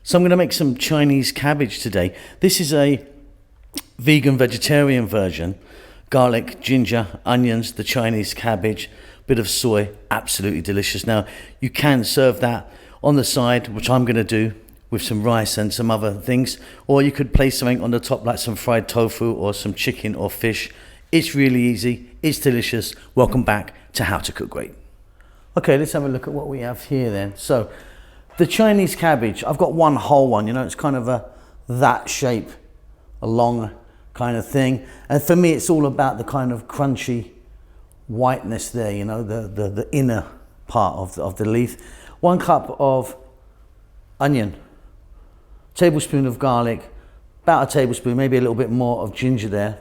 So I'm going to make some Chinese cabbage today. This is a vegan vegetarian version. Garlic, ginger, onions, the Chinese cabbage, bit of soy, absolutely delicious. Now you can serve that on the side, which I'm going to do with some rice and some other things, or you could place something on the top like some fried tofu or some chicken or fish. It's really easy, it's delicious. Welcome back to How to Cook Great. Okay, let's have a look at what we have here then. So the Chinese cabbage, I've got one whole one, you know, it's kind of that shape, a long kind of thing. And for me, it's all about the kind of crunchy whiteness there, you know, the inner part of the leaf. 1 cup of onion, tablespoon of garlic, about a tablespoon, maybe a little bit more of ginger there.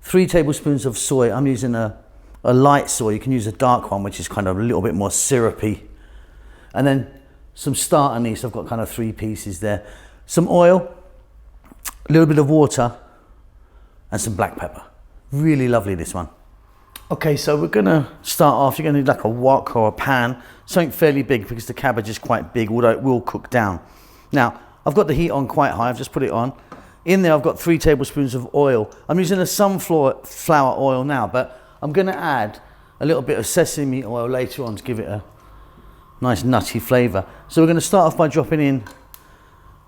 3 tablespoons of soy. I'm using a light soy. You can use a dark one, which is kind of a little bit more syrupy. And then some start anise. I've got kind of 3 pieces there. Some oil, a little bit of water, and some black pepper. Really lovely, this one. Okay, so we're gonna start off. You're gonna need like a wok or a pan, something fairly big because the cabbage is quite big, although it will cook down. Now, I've got the heat on quite high. I've just put it on. In there, I've got 3 tablespoons of oil. I'm using a sunflower oil now, but I'm gonna add a little bit of sesame oil later on to give it a nice nutty flavor. So we're gonna start off by dropping in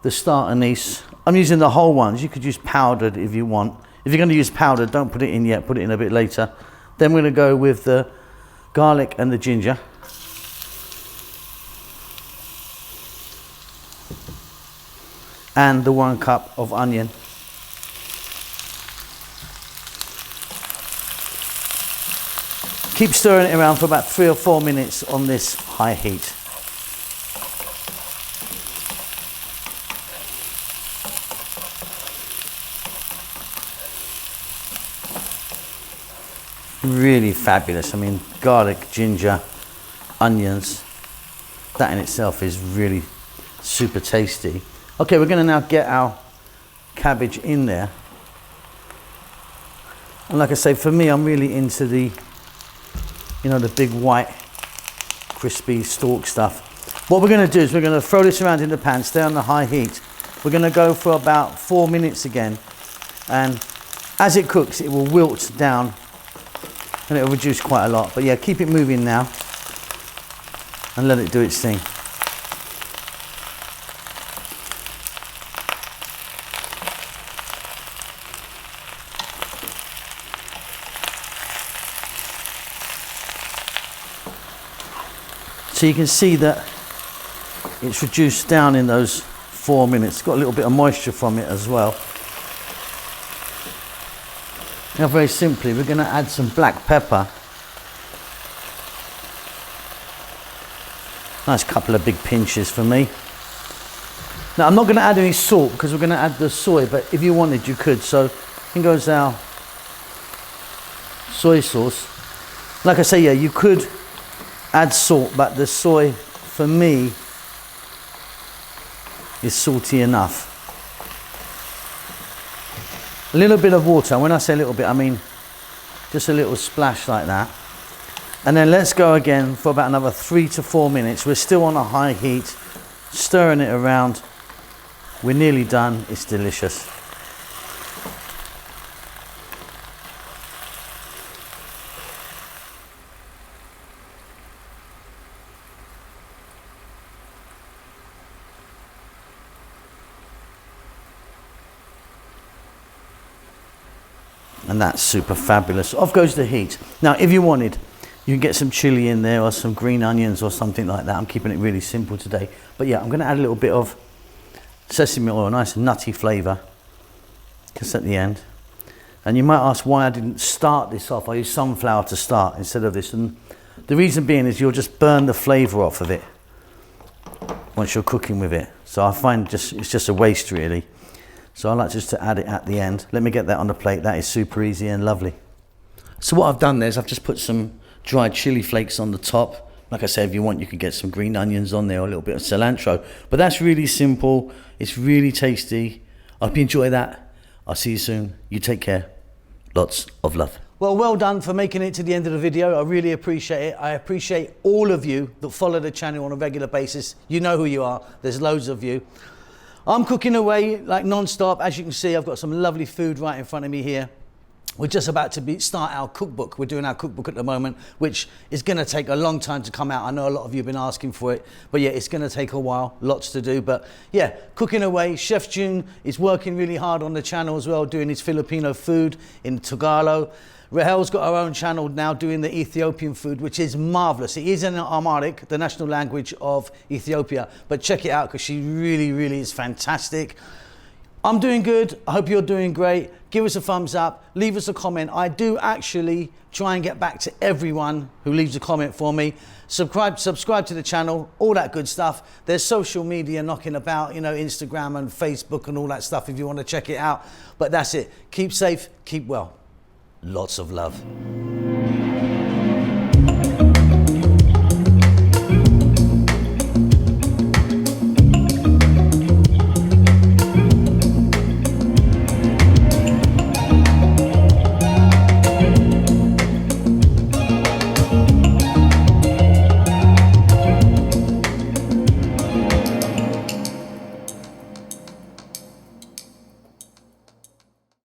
the start anise. I'm using the whole ones. You could use powdered if you want. If you're gonna use powdered, don't put it in yet, put it in a bit later. Then we're gonna go with the garlic and the ginger. And the 1 cup of onion. Keep stirring it around for about 3 or 4 minutes on this high heat. Really fabulous. I mean, garlic, ginger, onions, that in itself is really super tasty. Okay, we're going to now get our cabbage in there. And like I say, for me, I'm really into the, you know, the big white crispy stalk stuff. What we're going to do is we're going to throw this around in the pan, stay on the high heat. We're going to go for about 4 minutes again, and as it cooks it will wilt down and it will reduce quite a lot. But yeah, keep it moving now and let it do its thing. So you can see that it's reduced down in those 4 minutes. It's got a little bit of moisture from it as well. Now very simply, we're going to add some black pepper. Nice couple of big pinches for me. Now I'm not going to add any salt because we're going to add the soy, but if you wanted you could. So in goes our soy sauce. Like I say, yeah, you could add salt, but the soy for me is salty enough. A little bit of water. When I say a little bit, I mean just a little splash like that. And then let's go again for about another 3 to 4 minutes. We're still on a high heat, stirring it around. We're nearly done. It's delicious. And that's super fabulous. Off goes the heat. Now, if you wanted, you can get some chili in there or some green onions or something like that. I'm keeping it really simple today. But yeah, I'm going to add a little bit of sesame oil, nice nutty flavour, just at the end. And you might ask why I didn't start this off. I used sunflower to start instead of this. And the reason being is you'll just burn the flavour off of it once you're cooking with it. So I find it's just a waste really. So I like just to add it at the end. Let me get that on the plate. That is super easy and lovely. So what I've done there is I've just put some dried chili flakes on the top. Like I said, if you want, you could get some green onions on there or a little bit of cilantro. But that's really simple. It's really tasty. I hope you enjoy that. I'll see you soon. You take care. Lots of love. Well done for making it to the end of the video. I really appreciate it. I appreciate all of you that follow the channel on a regular basis. You know who you are. There's loads of you. I'm cooking away like non-stop. As you can see, I've got some lovely food right in front of me here. We're just about to start our cookbook. We're doing our cookbook at the moment, which is going to take a long time to come out. I know a lot of you have been asking for it, but yeah, it's going to take a while, lots to do. But yeah, cooking away. Chef June is working really hard on the channel as well, doing his Filipino food in Tagalog. Rahel's got her own channel now doing the Ethiopian food, which is marvelous. It is in Amharic, the national language of Ethiopia, but check it out because she really, really is fantastic. I'm doing good. I hope you're doing great. Give us a thumbs up. Leave us a comment. I do actually try and get back to everyone who leaves a comment for me. Subscribe to the channel, all that good stuff. There's social media knocking about, you know, Instagram and Facebook and all that stuff if you want to check it out. But that's it. Keep safe, keep well. Lots of love.